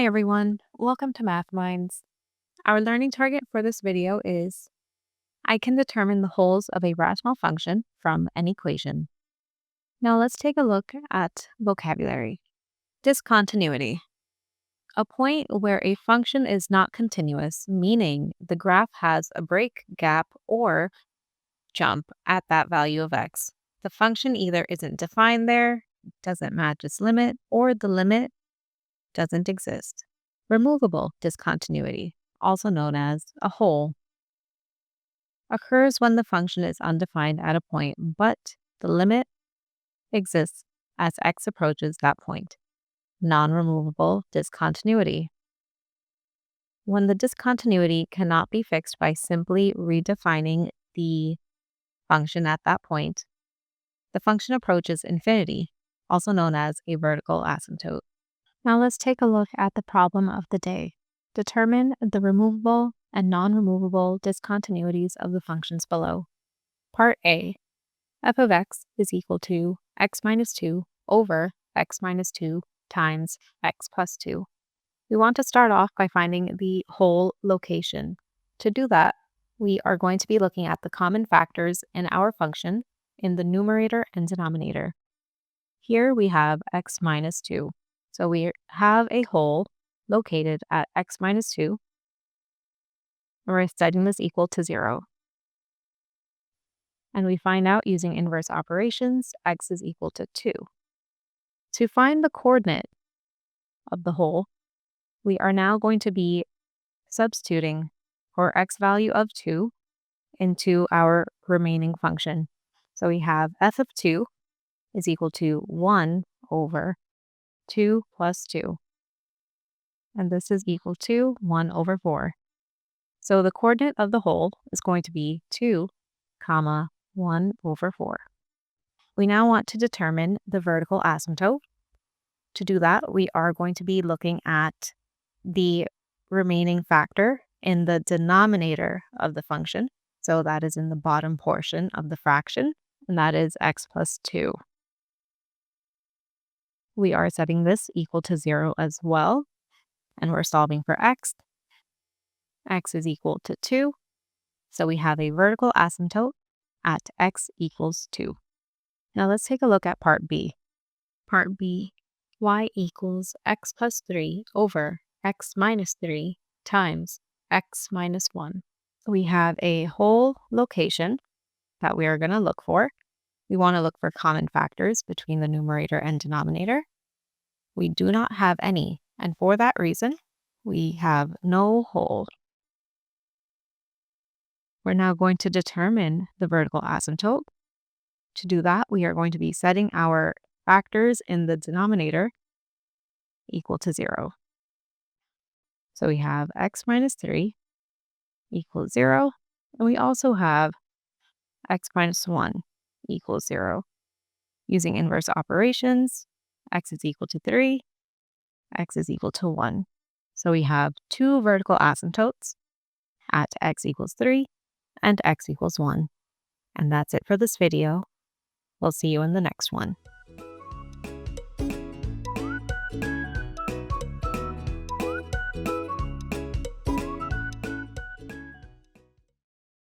Hi everyone, welcome to Math Minds. Our learning target for this video is I can determine the wholes of a rational function from an equation. Now let's take a look at vocabulary. Discontinuity. A point where a function is not continuous, meaning the graph has a break, gap, or jump at that value of x. The function either isn't defined there, doesn't match its limit, or the limit doesn't exist. Removable discontinuity, also known as a hole, occurs when the function is undefined at a point, but the limit exists as x approaches that point. Non-removable discontinuity. When the discontinuity cannot be fixed by simply redefining the function at that point, the function approaches infinity, also known as a vertical asymptote. Now let's take a look at the problem of the day. Determine the removable and non-removable discontinuities of the functions below. Part A, f of x is equal to x minus 2 over x minus 2 times x plus 2. We want to start off by finding the whole location. To do that, we are going to be looking at the common factors in our function in the numerator and denominator. Here we have x minus 2. So we have a whole located at x minus 2. We're setting this equal to 0. And we find out using inverse operations, x is equal to 2. To find the coordinate of the whole, we are now going to be substituting for x value of 2 into our remaining function. So we have f of 2 is equal to 1 over 2 plus 2. And this is equal to 1 over 4. So the coordinate of the whole is going to be 2, comma, 1 over 4. We now want to determine the vertical asymptote. To do that, we are going to be looking at the remaining factor in the denominator of the function. So that is in the bottom portion of the fraction, and that is x plus 2. We are setting this equal to 0 as well, and we're solving for x. X is equal to 2, so we have a vertical asymptote at x equals 2. Now let's take a look at part B. Part B, y equals x plus 3 over x minus 3 times x minus 1. We have a whole location that we are going to look for. We want to look for common factors between the numerator and denominator. We do not have any, and for that reason, we have no whole. We're now going to determine the vertical asymptote. To do that, we are going to be setting our factors in the denominator equal to 0. So we have x minus 3 equals 0, and we also have x minus 1 equals 0. Using inverse operations, x is equal to 3, x is equal to 1. So we have two vertical asymptotes at x equals 3 and x equals 1. And that's it for this video. We'll see you in the next one.